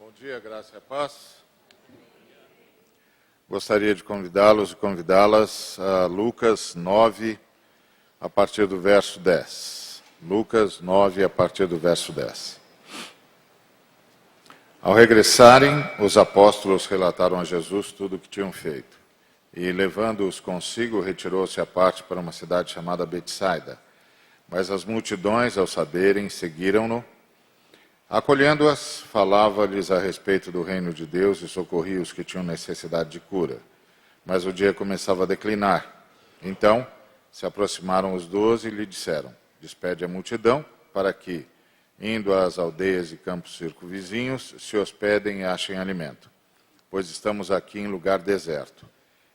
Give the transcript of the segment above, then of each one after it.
Bom dia, graça e a paz. Gostaria de convidá-los e convidá-las a Lucas 9, a partir do verso 10. Lucas 9, a partir do verso 10. Ao regressarem, os apóstolos relataram a Jesus tudo o que tinham feito. E, levando-os consigo, retirou-se à parte para uma cidade chamada Betsaida. Mas as multidões, ao saberem, seguiram-no. Acolhendo-as, falava-lhes a respeito do reino de Deus e socorria os que tinham necessidade de cura. Mas o dia começava a declinar. Então, se aproximaram os 12 e lhe disseram: despede a multidão para que, indo às aldeias e campos circunvizinhos, se hospedem e achem alimento, pois estamos aqui em lugar deserto.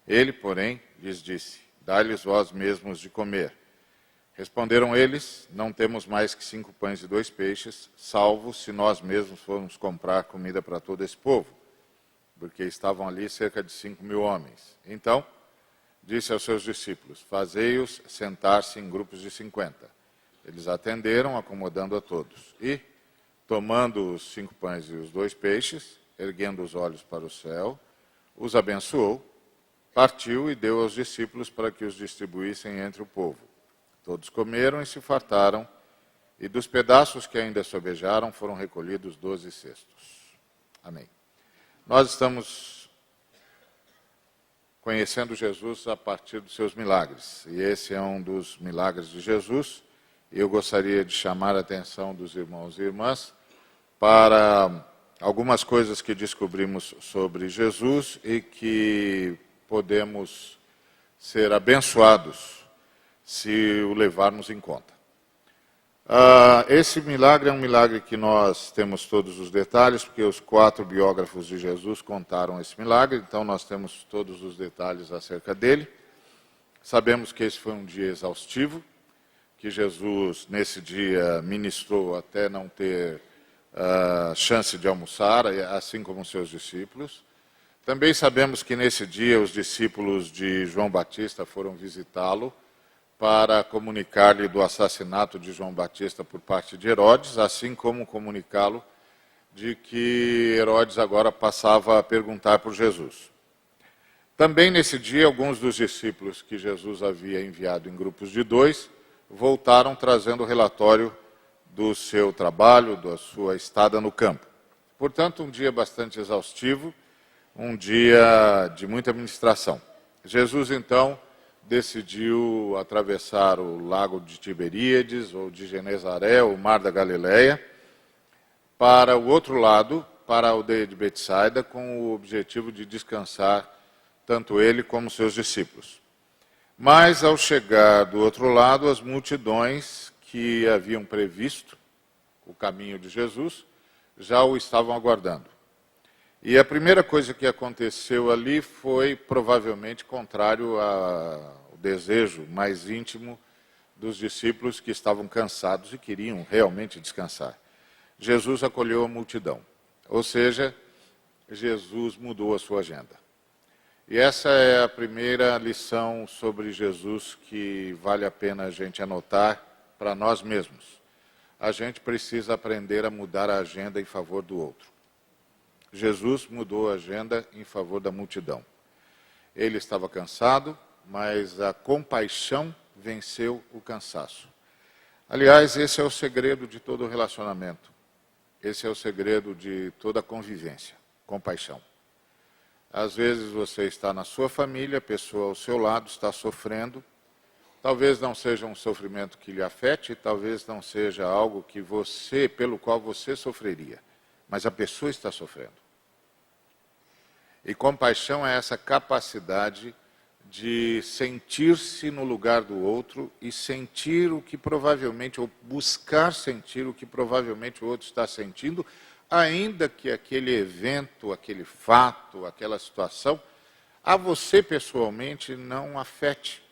Ele, porém, lhes disse: dai-lhes vós mesmos de comer. Responderam eles: não temos mais que 5 pães e 2 peixes, salvo se nós mesmos formos comprar comida para todo esse povo, porque estavam ali cerca de 5.000 homens. Então, disse aos seus discípulos: fazei-os sentar-se em grupos de 50. Eles atenderam, acomodando a todos. E, tomando os 5 pães e os 2 peixes, erguendo os olhos para o céu, os abençoou, partiu e deu aos discípulos para que os distribuíssem entre o povo. Todos comeram e se fartaram, e dos pedaços que ainda sobejaram foram recolhidos 12 cestos. Amém. Nós estamos conhecendo Jesus a partir dos seus milagres, e esse é um dos milagres de Jesus. Eu gostaria de chamar a atenção dos irmãos e irmãs para algumas coisas que descobrimos sobre Jesus e que podemos ser abençoados se o levarmos em conta. Esse milagre é um milagre que nós temos todos os detalhes, porque os 4 biógrafos de Jesus contaram esse milagre, então nós temos todos os detalhes acerca dele. Sabemos que esse foi um dia exaustivo, que Jesus, nesse dia, ministrou até não ter chance de almoçar, assim como seus discípulos. Também sabemos que nesse dia os discípulos de João Batista foram visitá-lo para comunicar-lhe do assassinato de João Batista por parte de Herodes, assim como comunicá-lo de que Herodes agora passava a perguntar por Jesus. Também nesse dia, alguns dos discípulos que Jesus havia enviado em grupos de 2 voltaram trazendo o relatório do seu trabalho, da sua estada no campo. Portanto, um dia bastante exaustivo, um dia de muita ministração. Jesus, então, decidiu atravessar o lago de Tiberíades, ou de Genezaré, o mar da Galileia, para o outro lado, para a aldeia de Betsaida, com o objetivo de descansar tanto ele como seus discípulos. Mas, ao chegar do outro lado, as multidões que haviam previsto o caminho de Jesus já o estavam aguardando. E a primeira coisa que aconteceu ali foi provavelmente contrário ao desejo mais íntimo dos discípulos que estavam cansados e queriam realmente descansar. Jesus acolheu a multidão, ou seja, Jesus mudou a sua agenda. E essa é a primeira lição sobre Jesus que vale a pena a gente anotar para nós mesmos. A gente precisa aprender a mudar a agenda em favor do outro. Jesus mudou a agenda em favor da multidão. Ele estava cansado, mas a compaixão venceu o cansaço. Aliás, esse é o segredo de todo relacionamento. Esse é o segredo de toda convivência, compaixão. Às vezes você está na sua família, a pessoa ao seu lado está sofrendo. Talvez não seja um sofrimento que lhe afete, talvez não seja algo que pelo qual você sofreria, mas a pessoa está sofrendo. E compaixão é essa capacidade de sentir-se no lugar do outro e sentir o que provavelmente, ou buscar sentir o que provavelmente o outro está sentindo, ainda que aquele evento, aquele fato, aquela situação, a você pessoalmente não afete,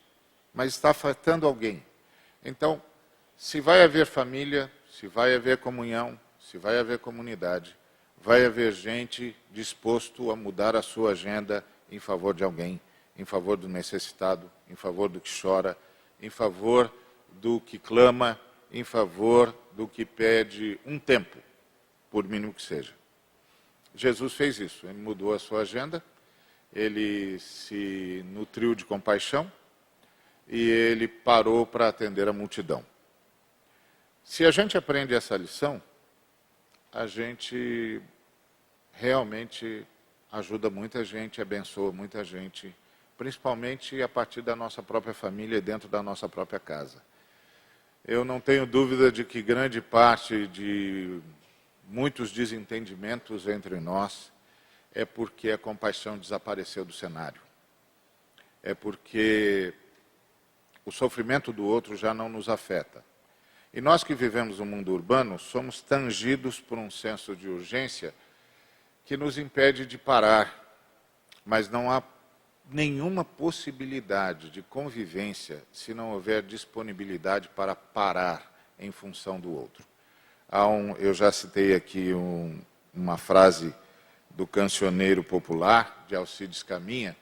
mas está afetando alguém. Então, se vai haver família, se vai haver comunhão, se vai haver comunidade, vai haver gente disposto a mudar a sua agenda em favor de alguém, em favor do necessitado, em favor do que chora, em favor do que clama, em favor do que pede um tempo, por mínimo que seja. Jesus fez isso, ele mudou a sua agenda, ele se nutriu de compaixão e ele parou para atender a multidão. Se a gente aprende essa lição, a gente realmente ajuda muita gente, abençoa muita gente, principalmente a partir da nossa própria família e dentro da nossa própria casa. Eu não tenho dúvida de que grande parte de muitos desentendimentos entre nós é porque a compaixão desapareceu do cenário. É porque o sofrimento do outro já não nos afeta. E nós que vivemos no mundo urbano, somos tangidos por um senso de urgência que nos impede de parar. Mas não há nenhuma possibilidade de convivência se não houver disponibilidade para parar em função do outro. Eu já citei aqui uma frase do cancioneiro popular, de Alcides Caminha,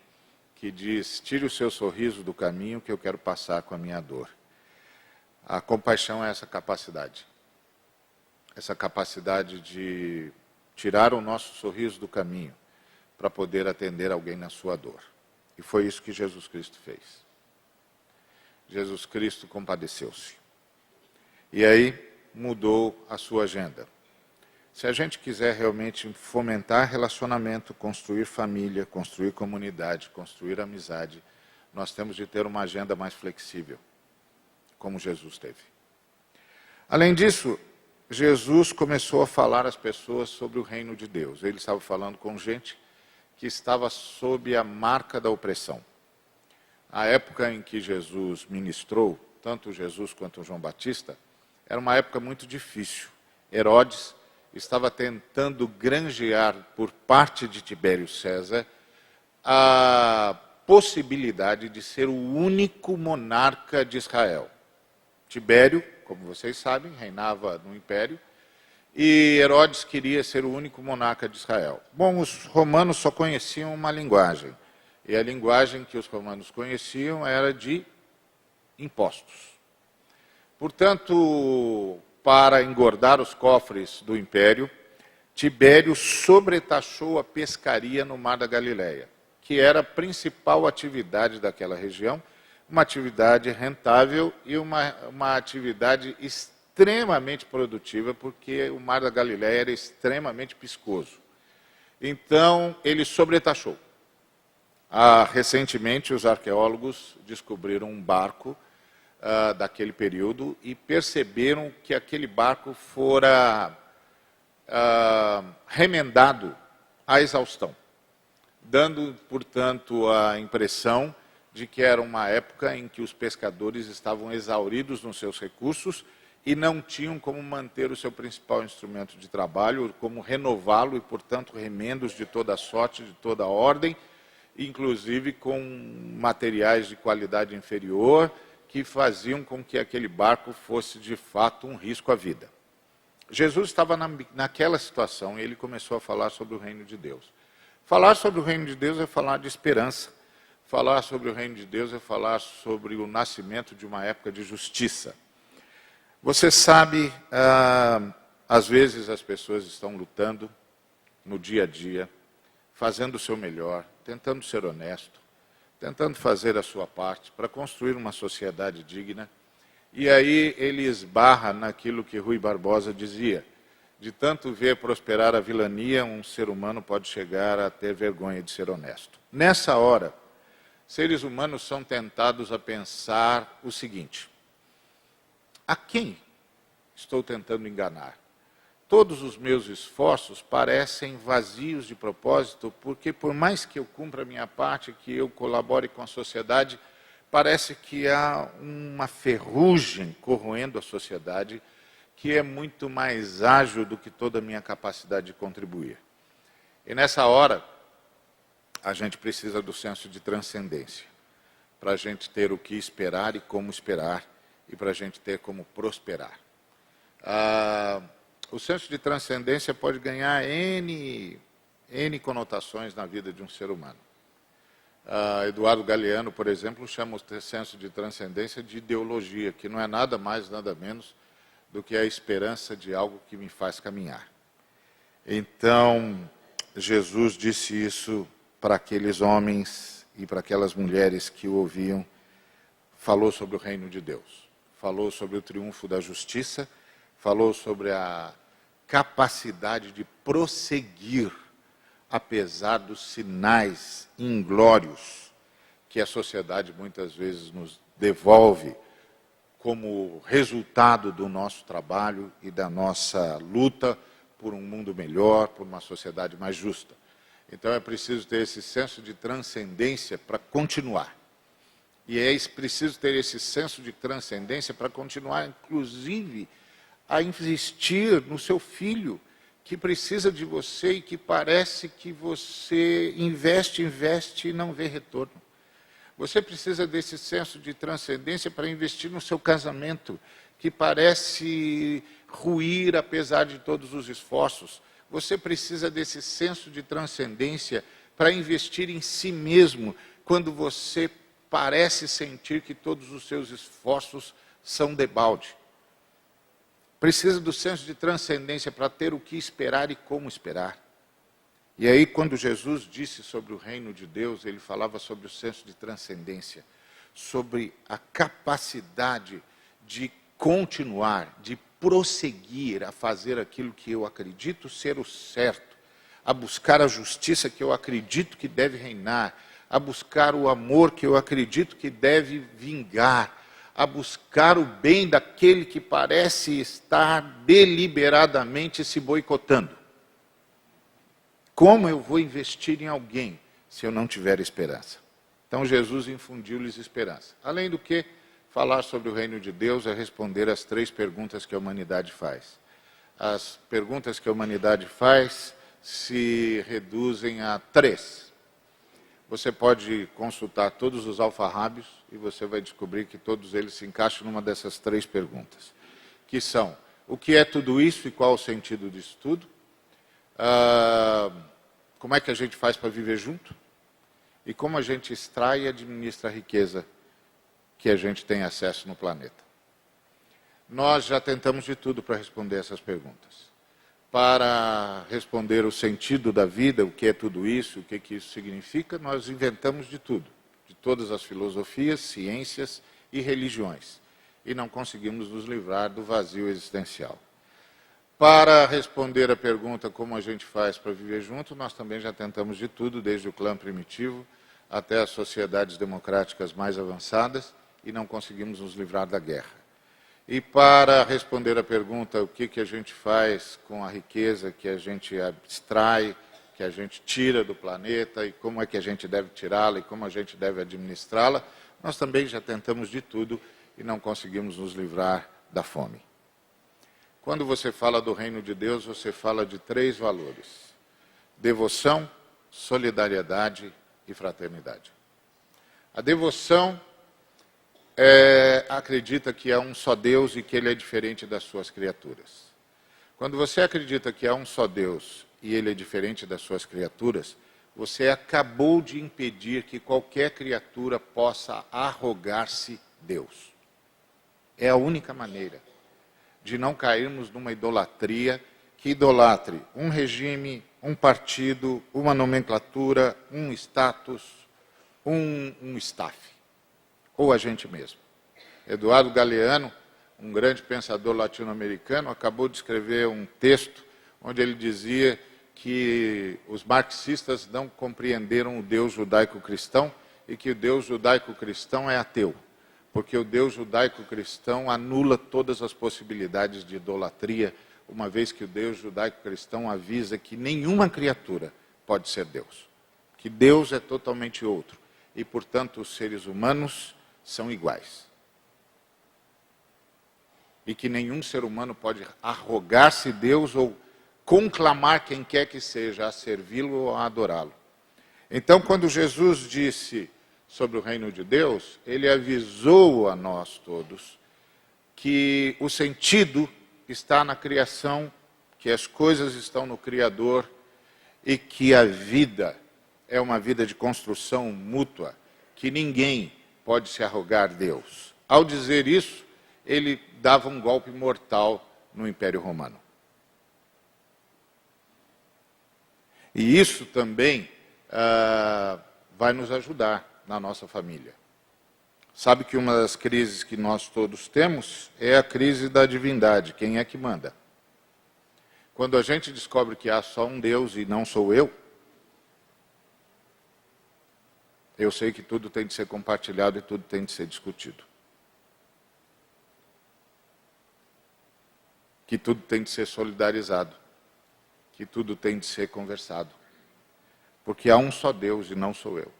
que diz: tire o seu sorriso do caminho que eu quero passar com a minha dor. A compaixão é essa capacidade de tirar o nosso sorriso do caminho para poder atender alguém na sua dor. E foi isso que Jesus Cristo fez. Jesus Cristo compadeceu-se. E aí mudou a sua agenda. Se a gente quiser realmente fomentar relacionamento, construir família, construir comunidade, construir amizade, nós temos de ter uma agenda mais flexível, como Jesus teve. Além disso, Jesus começou a falar às pessoas sobre o reino de Deus. Ele estava falando com gente que estava sob a marca da opressão. A época em que Jesus ministrou, tanto Jesus quanto João Batista, era uma época muito difícil. Herodes estava tentando granjear por parte de Tibério César a possibilidade de ser o único monarca de Israel. Tibério, como vocês sabem, reinava no império, e Herodes queria ser o único monarca de Israel. Bom, os romanos só conheciam uma linguagem, e a linguagem que os romanos conheciam era de impostos. Portanto, para engordar os cofres do império, Tibério sobretaxou a pescaria no Mar da Galileia, que era a principal atividade daquela região, uma atividade rentável e uma atividade extremamente produtiva, porque o Mar da Galileia era extremamente piscoso. Então, ele sobretaxou. Recentemente, os arqueólogos descobriram um barco daquele período e perceberam que aquele barco fora remendado à exaustão, dando, portanto, a impressão de que era uma época em que os pescadores estavam exauridos nos seus recursos e não tinham como manter o seu principal instrumento de trabalho, como renová-lo e, portanto, remendos de toda sorte, de toda ordem, inclusive com materiais de qualidade inferior, que faziam com que aquele barco fosse, de fato, um risco à vida. Jesus estava naquela situação e ele começou a falar sobre o reino de Deus. Falar sobre o reino de Deus é falar de esperança. Falar sobre o reino de Deus é falar sobre o nascimento de uma época de justiça. Você sabe, às vezes as pessoas estão lutando no dia a dia, fazendo o seu melhor, tentando ser honesto, tentando fazer a sua parte para construir uma sociedade digna. E aí ele esbarra naquilo que Rui Barbosa dizia: de tanto ver prosperar a vilania, um ser humano pode chegar a ter vergonha de ser honesto. Nessa hora, seres humanos são tentados a pensar o seguinte: a quem estou tentando enganar? Todos os meus esforços parecem vazios de propósito, porque por mais que eu cumpra a minha parte, que eu colabore com a sociedade, parece que há uma ferrugem corroendo a sociedade que é muito mais ágil do que toda a minha capacidade de contribuir. E nessa hora, a gente precisa do senso de transcendência, para a gente ter o que esperar e como esperar, e para a gente ter como prosperar. O senso de transcendência pode ganhar N conotações na vida de um ser humano. Eduardo Galeano, por exemplo, chama o senso de transcendência de ideologia, que não é nada mais, nada menos do que a esperança de algo que me faz caminhar. Então, Jesus disse isso para aqueles homens e para aquelas mulheres que o ouviam, falou sobre o reino de Deus, falou sobre o triunfo da justiça, falou sobre a capacidade de prosseguir, apesar dos sinais inglórios que a sociedade muitas vezes nos devolve como resultado do nosso trabalho e da nossa luta por um mundo melhor, por uma sociedade mais justa. Então é preciso ter esse senso de transcendência para continuar. E é preciso ter esse senso de transcendência para continuar, inclusive, a investir no seu filho, que precisa de você e que parece que você investe e não vê retorno. Você precisa desse senso de transcendência para investir no seu casamento, que parece ruir apesar de todos os esforços. Você precisa desse senso de transcendência para investir em si mesmo, quando você parece sentir que todos os seus esforços são debalde. Precisa do senso de transcendência para ter o que esperar e como esperar. E aí, quando Jesus disse sobre o reino de Deus, ele falava sobre o senso de transcendência, sobre a capacidade de continuar, de prosseguir a fazer aquilo que eu acredito ser o certo, a buscar a justiça que eu acredito que deve reinar, a buscar o amor que eu acredito que deve vingar, a buscar o bem daquele que parece estar deliberadamente se boicotando. Como eu vou investir em alguém se eu não tiver esperança? Então Jesus infundiu-lhes esperança. Além do que, falar sobre o reino de Deus é responder às 3 perguntas que a humanidade faz. As perguntas que a humanidade faz se reduzem a 3. Você pode consultar todos os alfarrábios e você vai descobrir que todos eles se encaixam numa dessas 3 perguntas, que são: o que é tudo isso e qual o sentido disso tudo? Como é que a gente faz para viver junto? E como a gente extrai e administra a riqueza que a gente tem acesso no planeta? Nós já tentamos de tudo para responder essas perguntas. Para responder o sentido da vida, o que é tudo isso, o que isso significa, nós inventamos de tudo, de todas as filosofias, ciências e religiões. E não conseguimos nos livrar do vazio existencial. Para responder a pergunta como a gente faz para viver junto, nós também já tentamos de tudo, desde o clã primitivo até as sociedades democráticas mais avançadas, e não conseguimos nos livrar da guerra. E para responder a pergunta o que a gente faz com a riqueza que a gente abstrai, que a gente tira do planeta, e como é que a gente deve tirá-la e como a gente deve administrá-la, nós também já tentamos de tudo e não conseguimos nos livrar da fome. Quando você fala do reino de Deus, você fala de 3 valores: devoção, solidariedade e fraternidade. A devoção acredita que há um só Deus e que ele é diferente das suas criaturas. Quando você acredita que há um só Deus e ele é diferente das suas criaturas, você acabou de impedir que qualquer criatura possa arrogar-se Deus. É a única maneira de não cairmos numa idolatria que idolatre um regime, um partido, uma nomenclatura, um status, um staff, ou a gente mesmo. Eduardo Galeano, um grande pensador latino-americano, acabou de escrever um texto onde ele dizia que os marxistas não compreenderam o Deus judaico-cristão e que o Deus judaico-cristão é ateu, porque o Deus judaico-cristão anula todas as possibilidades de idolatria, uma vez que o Deus judaico-cristão avisa que nenhuma criatura pode ser Deus, que Deus é totalmente outro, e, portanto, os seres humanos são iguais. E que nenhum ser humano pode arrogar-se Deus ou conclamar quem quer que seja a servi-lo ou a adorá-lo. Então, quando Jesus disse sobre o reino de Deus, ele avisou a nós todos que o sentido está na criação, que as coisas estão no Criador e que a vida é uma vida de construção mútua, que ninguém pode se arrogar Deus. Ao dizer isso, ele dava um golpe mortal no Império Romano. E isso também vai nos ajudar na nossa família. Sabe que uma das crises que nós todos temos é a crise da divindade. Quem é que manda? Quando a gente descobre que há só um Deus e não sou eu sei que tudo tem de ser compartilhado e tudo tem de ser discutido. Que tudo tem de ser solidarizado. Que tudo tem de ser conversado. Porque há um só Deus e não sou eu.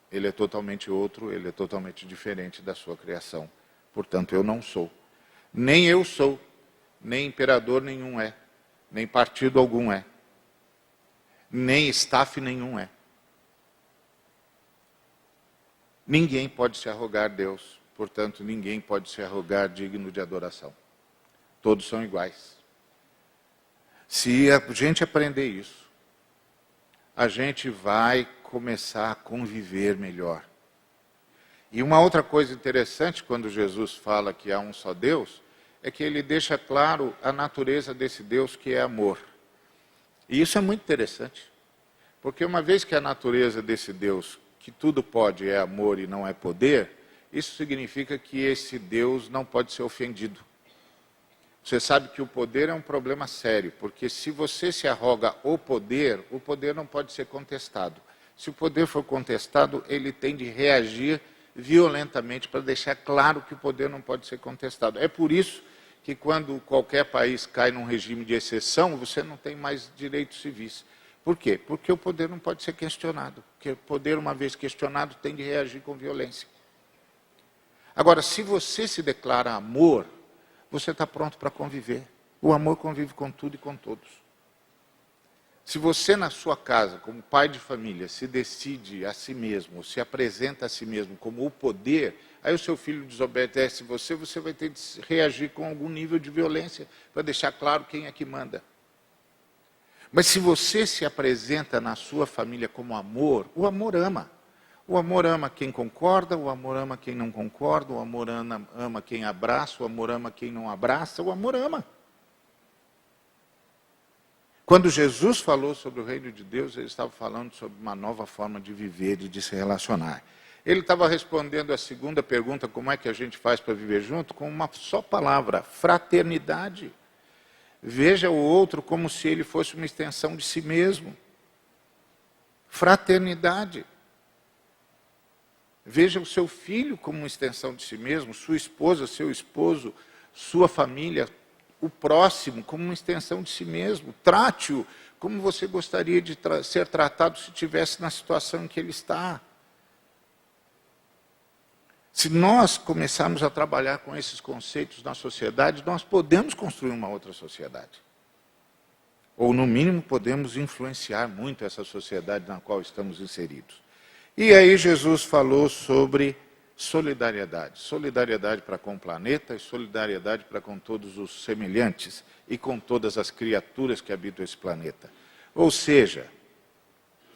Ele é totalmente outro, ele é totalmente diferente da sua criação. Portanto, eu não sou. Nem eu sou, nem imperador nenhum é, nem partido algum é, nem staff nenhum é. Ninguém pode se arrogar Deus, portanto, ninguém pode se arrogar digno de adoração. Todos são iguais. Se a gente aprender isso, a gente vai começar a conviver melhor. E uma outra coisa interessante, quando Jesus fala que há um só Deus, é que ele deixa claro a natureza desse Deus que é amor. E isso é muito interessante, porque uma vez que a natureza desse Deus, que tudo pode, é amor e não é poder, isso significa que esse Deus não pode ser ofendido. Você sabe que o poder é um problema sério, porque se você se arroga o poder não pode ser contestado. Se o poder for contestado, ele tem de reagir violentamente para deixar claro que o poder não pode ser contestado. É por isso que quando qualquer país cai num regime de exceção, você não tem mais direitos civis. Por quê? Porque o poder não pode ser questionado. Porque o poder, uma vez questionado, tem de reagir com violência. Agora, se você se declara amor, você está pronto para conviver. O amor convive com tudo e com todos. Se você na sua casa, como pai de família, se decide a si mesmo, se apresenta a si mesmo como o poder, aí o seu filho desobedece você vai ter de reagir com algum nível de violência, para deixar claro quem é que manda. Mas se você se apresenta na sua família como amor, o amor ama. O amor ama quem concorda, o amor ama quem não concorda, o amor ama quem abraça, o amor ama quem não abraça, o amor ama. Quando Jesus falou sobre o reino de Deus, ele estava falando sobre uma nova forma de viver e de se relacionar. Ele estava respondendo a segunda pergunta, como é que a gente faz para viver junto, com uma só palavra, fraternidade. Veja o outro como se ele fosse uma extensão de si mesmo. Fraternidade. Veja o seu filho como uma extensão de si mesmo, sua esposa, seu esposo, sua família, o próximo como uma extensão de si mesmo. Trate-o como você gostaria de ser tratado se estivesse na situação em que ele está. Se nós começarmos a trabalhar com esses conceitos na sociedade, nós podemos construir uma outra sociedade. Ou, no mínimo, podemos influenciar muito essa sociedade na qual estamos inseridos. E aí Jesus falou sobre solidariedade. Solidariedade para com o planeta e solidariedade para com todos os semelhantes e com todas as criaturas que habitam esse planeta. Ou seja,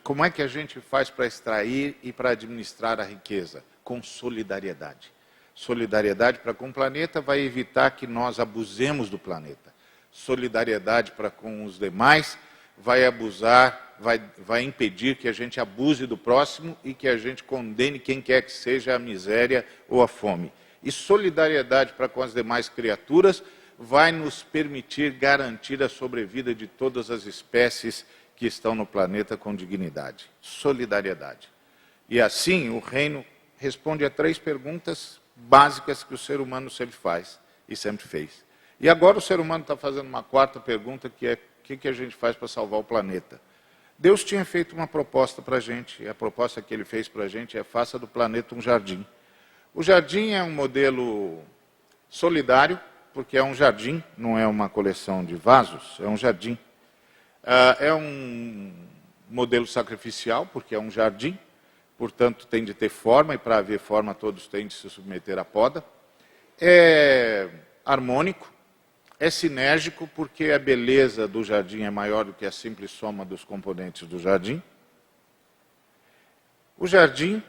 como é que a gente faz para extrair e para administrar a riqueza? Com solidariedade. Solidariedade para com o planeta vai evitar que nós abusemos do planeta. Solidariedade para com os demais vai impedir que a gente abuse do próximo e que a gente condene quem quer que seja a miséria ou a fome. E solidariedade para com as demais criaturas vai nos permitir garantir a sobrevida de todas as espécies que estão no planeta com dignidade. Solidariedade. E assim o reino responde a 3 perguntas básicas que o ser humano sempre faz e sempre fez. E agora o ser humano está fazendo uma 4ª pergunta, que é: o que a gente faz para salvar o planeta? Deus tinha feito uma proposta para a gente, e a proposta que ele fez para a gente é: faça do planeta um jardim. O jardim é um modelo solidário, porque é um jardim, não é uma coleção de vasos, é um jardim. É um modelo sacrificial, porque é um jardim, portanto tem de ter forma, e para haver forma todos têm de se submeter à poda. É harmônico, é sinérgico, porque a beleza do jardim é maior do que a simples soma dos componentes do jardim. O jardim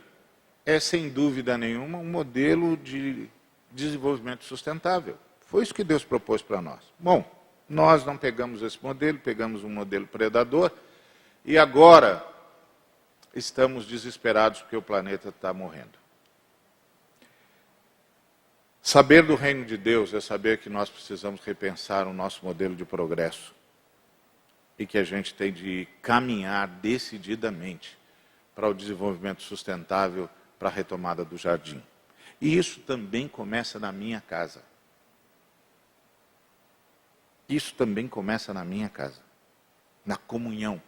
é, sem dúvida nenhuma, um modelo de desenvolvimento sustentável. Foi isso que Deus propôs para nós. Bom, nós não pegamos esse modelo, pegamos um modelo predador, E agora estamos desesperados porque o planeta está morrendo. Saber do reino de Deus é saber que nós precisamos repensar o nosso modelo de progresso e que a gente tem de caminhar decididamente para o desenvolvimento sustentável, para a retomada do jardim. E isso também começa na minha casa. Isso também começa na minha casa. Na comunhão.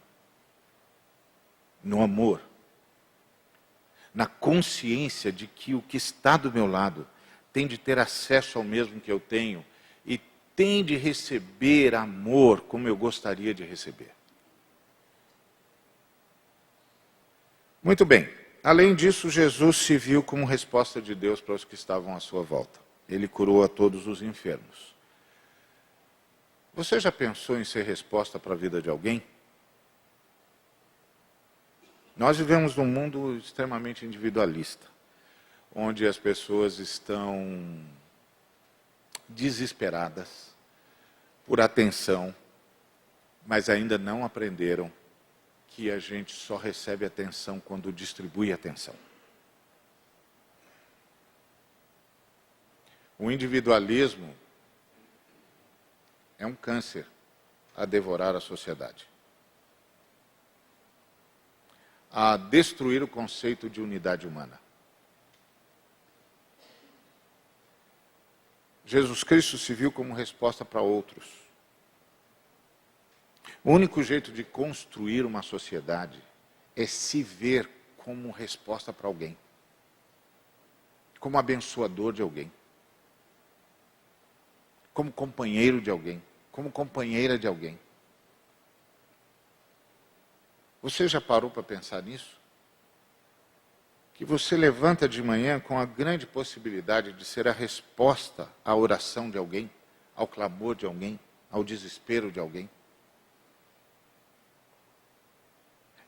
No amor. Na consciência de que o que está do meu lado tem de ter acesso ao mesmo que eu tenho e tem de receber amor como eu gostaria de receber. Muito bem. Além disso, Jesus se viu como resposta de Deus para os que estavam à sua volta. Ele curou a todos os enfermos. Você já pensou em ser resposta para a vida de alguém? Nós vivemos num mundo extremamente individualista, onde as pessoas estão desesperadas por atenção, mas ainda não aprenderam que a gente só recebe atenção quando distribui atenção. O individualismo é um câncer a devorar a sociedade, a destruir o conceito de unidade humana. Jesus Cristo se viu como resposta para outros. O único jeito de construir uma sociedade é se ver como resposta para alguém, como abençoador de alguém, como companheiro de alguém, como companheira de alguém. Você já parou para pensar nisso? Que você levanta de manhã com a grande possibilidade de ser a resposta à oração de alguém, ao clamor de alguém, ao desespero de alguém.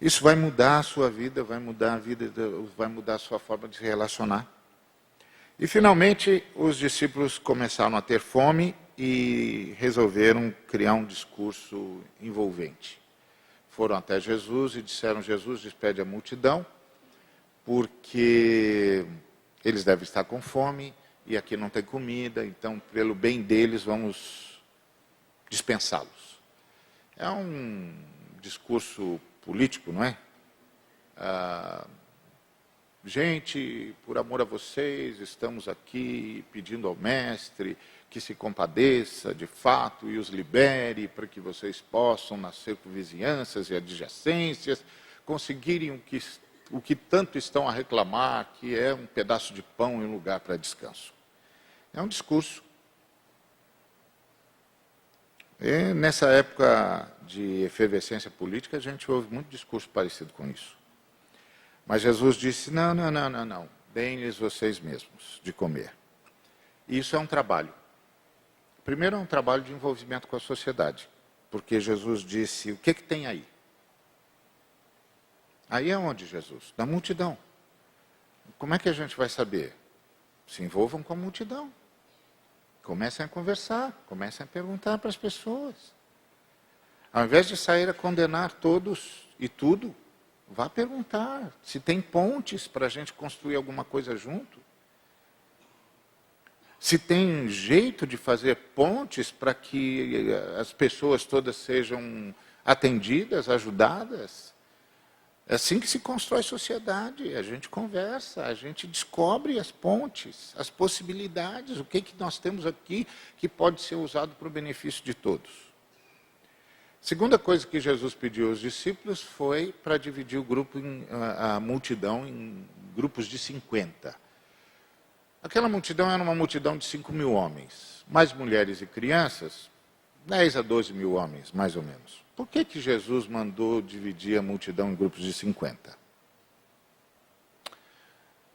Isso vai mudar a sua vida, vai mudar a sua forma de se relacionar. E finalmente, os discípulos começaram a ter fome e resolveram criar um discurso envolvente. Foram até Jesus e disseram: Jesus, despede a multidão, porque eles devem estar com fome e aqui não tem comida, então, pelo bem deles, vamos dispensá-los. É um discurso político, não é? Gente, por amor a vocês, estamos aqui pedindo ao Mestre que se compadeça de fato e os libere para que vocês possam, nas circunvizinhanças e adjacências, conseguirem o que tanto estão a reclamar, que é um pedaço de pão e um lugar para descanso. É um discurso. E nessa época de efervescência política, a gente ouve muito discurso parecido com isso. Mas Jesus disse: não, deem-lhes vocês mesmos de comer. E isso é um trabalho. Primeiro é um trabalho de envolvimento com a sociedade, porque Jesus disse: o que tem aí? Aí é onde, Jesus? Na multidão. Como é que a gente vai saber? Se envolvam com a multidão. Comecem a conversar, comecem a perguntar para as pessoas. Ao invés de sair a condenar todos e tudo, vá perguntar se tem pontes para a gente construir alguma coisa junto. Se tem jeito de fazer pontes para que as pessoas todas sejam atendidas, ajudadas. É assim que se constrói sociedade. A gente conversa, a gente descobre as pontes, as possibilidades, o que nós temos aqui que pode ser usado para o benefício de todos. Segunda coisa que Jesus pediu aos discípulos foi para dividir o grupo, a multidão, em grupos de 50. Aquela multidão era uma multidão de 5.000 homens, mais mulheres e crianças, 10 a 12 mil homens, mais ou menos. Por que Jesus mandou dividir a multidão em grupos de 50?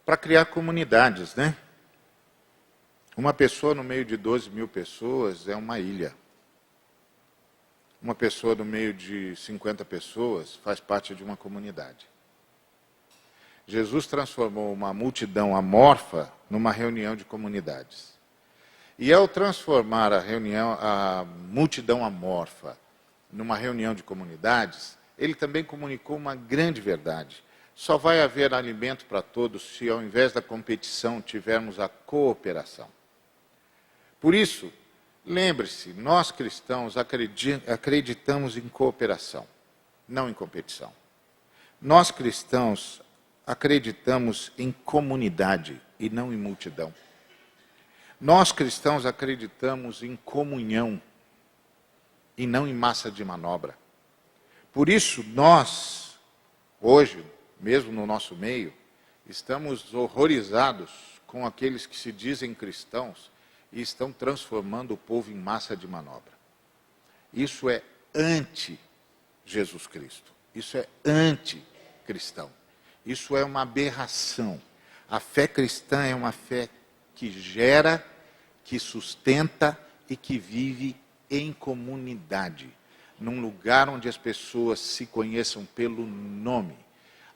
Para criar comunidades, né? Uma pessoa no meio de 12 mil pessoas é uma ilha. Uma pessoa no meio de 50 pessoas faz parte de uma comunidade. Jesus transformou uma multidão amorfa numa reunião de comunidades. E ao transformar a multidão amorfa numa reunião de comunidades, ele também comunicou uma grande verdade. Só vai haver alimento para todos se, ao invés da competição, tivermos a cooperação. Por isso, lembre-se, nós cristãos acreditamos em cooperação, não em competição. Nós cristãos acreditamos em comunidade e não em multidão. Nós cristãos acreditamos em comunhão e não em massa de manobra. Por isso, nós, hoje, mesmo no nosso meio, estamos horrorizados com aqueles que se dizem cristãos e estão transformando o povo em massa de manobra. Isso é anti-Jesus Cristo. Isso é anticristão. Isso é uma aberração. A fé cristã é uma fé que gera, que sustenta e que vive em comunidade, num lugar onde as pessoas se conheçam pelo nome.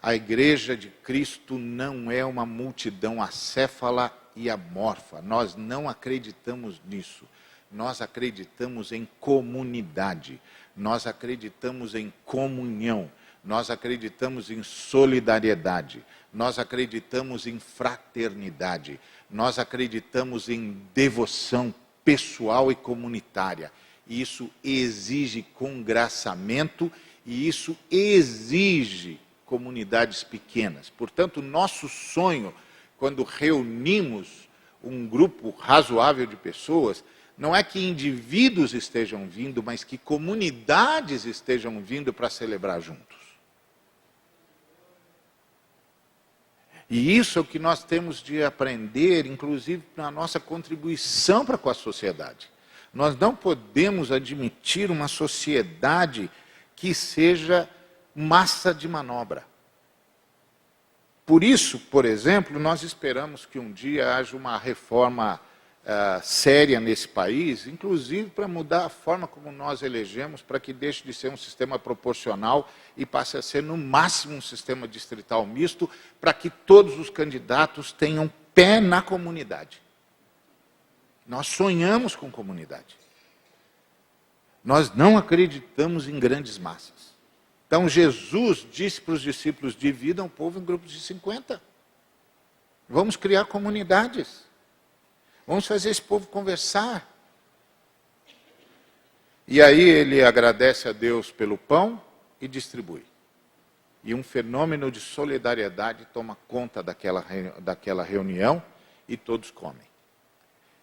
A igreja de Cristo não é uma multidão acéfala e amorfa. Nós não acreditamos nisso. Nós acreditamos em comunidade. Nós acreditamos em comunhão. Nós acreditamos em solidariedade. Nós acreditamos em fraternidade. Nós acreditamos em devoção pessoal e comunitária. Isso exige congraçamento e isso exige comunidades pequenas. Portanto, nosso sonho, quando reunimos um grupo razoável de pessoas, não é que indivíduos estejam vindo, mas que comunidades estejam vindo para celebrar juntos. E isso é o que nós temos de aprender, inclusive na nossa contribuição para com a sociedade. Nós não podemos admitir uma sociedade que seja massa de manobra. Por isso, por exemplo, nós esperamos que um dia haja uma reforma séria nesse país, inclusive para mudar a forma como nós elegemos, para que deixe de ser um sistema proporcional e passe a ser, no máximo, um sistema distrital misto, para que todos os candidatos tenham pé na comunidade. Nós sonhamos com comunidade. Nós não acreditamos em grandes massas. Então, Jesus disse para os discípulos, dividam o povo em grupos de 50. Vamos criar comunidades. Vamos fazer esse povo conversar. E aí ele agradece a Deus pelo pão e distribui. E um fenômeno de solidariedade toma conta daquela reunião e todos comem.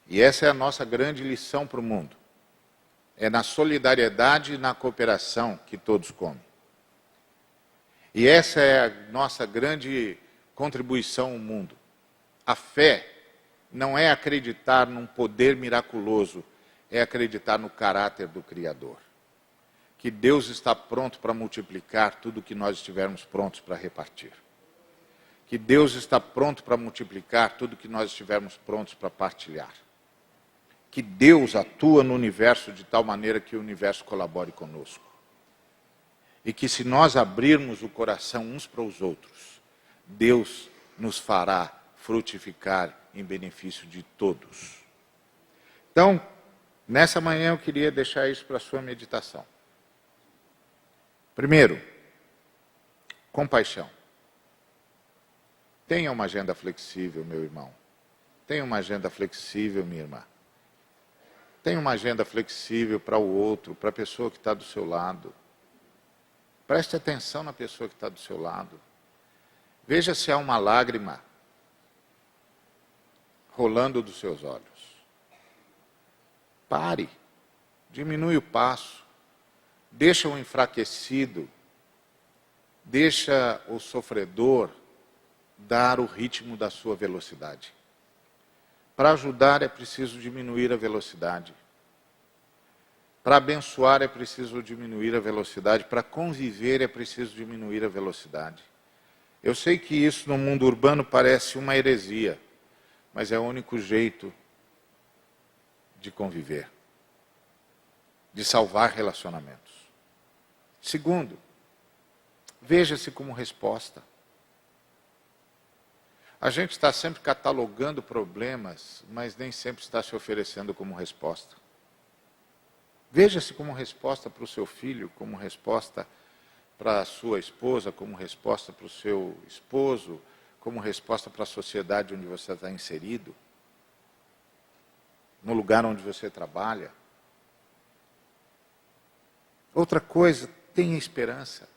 E essa é a nossa grande lição para o mundo. É na solidariedade e na cooperação que todos comem. E essa é a nossa grande contribuição ao mundo. A fé não é acreditar num poder miraculoso, é acreditar no caráter do Criador. Que Deus está pronto para multiplicar tudo o que nós estivermos prontos para repartir. Que Deus está pronto para multiplicar tudo o que nós estivermos prontos para partilhar. Que Deus atua no universo de tal maneira que o universo colabore conosco. E que se nós abrirmos o coração uns para os outros, Deus nos fará frutificar em benefício de todos. Então, nessa manhã eu queria deixar isso para a sua meditação. Primeiro, compaixão. Tenha uma agenda flexível, meu irmão. Tenha uma agenda flexível, minha irmã. Tenha uma agenda flexível para o outro, para a pessoa que está do seu lado. Preste atenção na pessoa que está do seu lado. Veja se há uma lágrima rolando dos seus olhos. Pare, diminui o passo, deixa o enfraquecido, deixa o sofredor dar o ritmo da sua velocidade. Para ajudar é preciso diminuir a velocidade. Para abençoar é preciso diminuir a velocidade. Para conviver é preciso diminuir a velocidade. Eu sei que isso no mundo urbano parece uma heresia, mas é o único jeito de conviver, de salvar relacionamentos. Segundo, veja-se como resposta. A gente está sempre catalogando problemas, mas nem sempre está se oferecendo como resposta. Veja-se como resposta para o seu filho, como resposta para a sua esposa, como resposta para o seu esposo, como resposta para a sociedade onde você está inserido, no lugar onde você trabalha. Outra coisa, tenha esperança.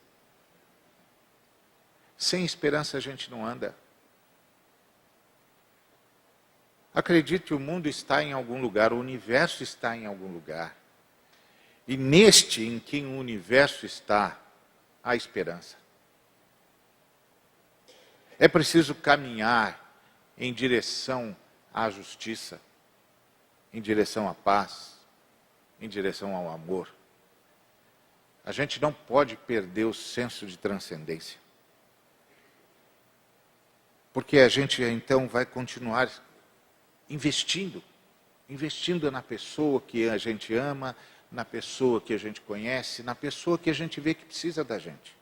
Sem esperança a gente não anda. Acredite, o mundo está em algum lugar, o universo está em algum lugar. E neste em quem o universo está, há esperança. É preciso caminhar em direção à justiça, em direção à paz, em direção ao amor. A gente não pode perder o senso de transcendência. Porque a gente então vai continuar investindo na pessoa que a gente ama, na pessoa que a gente conhece, na pessoa que a gente vê que precisa da gente.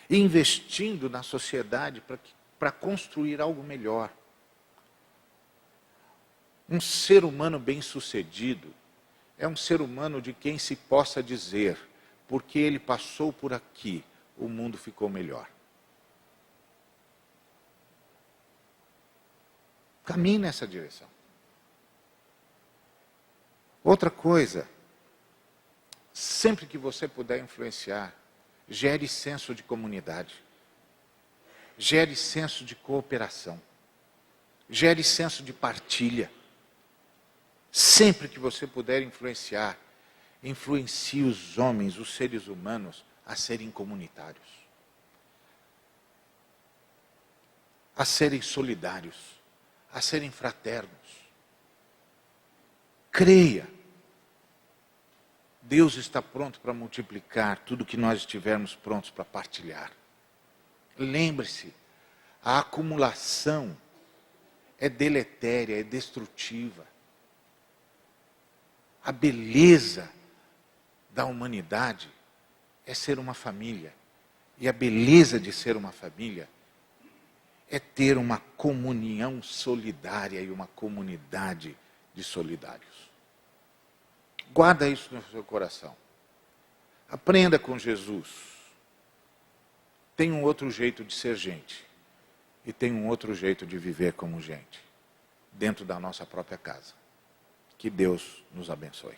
E investindo na sociedade para construir algo melhor. Um ser humano bem-sucedido é um ser humano de quem se possa dizer, porque ele passou por aqui, o mundo ficou melhor. Caminhe nessa direção. Outra coisa, sempre que você puder influenciar, gere senso de comunidade, gere senso de cooperação, gere senso de partilha. Sempre que você puder influenciar, influencie os homens, os seres humanos, a serem comunitários, a serem solidários, a serem fraternos. Creia. Deus está pronto para multiplicar tudo que nós estivermos prontos para partilhar. Lembre-se, a acumulação é deletéria, é destrutiva. A beleza da humanidade é ser uma família. E a beleza de ser uma família é ter uma comunhão solidária e uma comunidade de solidários. Guarda isso no seu coração. Aprenda com Jesus. Tem um outro jeito de ser gente. E tem um outro jeito de viver como gente. Dentro da nossa própria casa. Que Deus nos abençoe.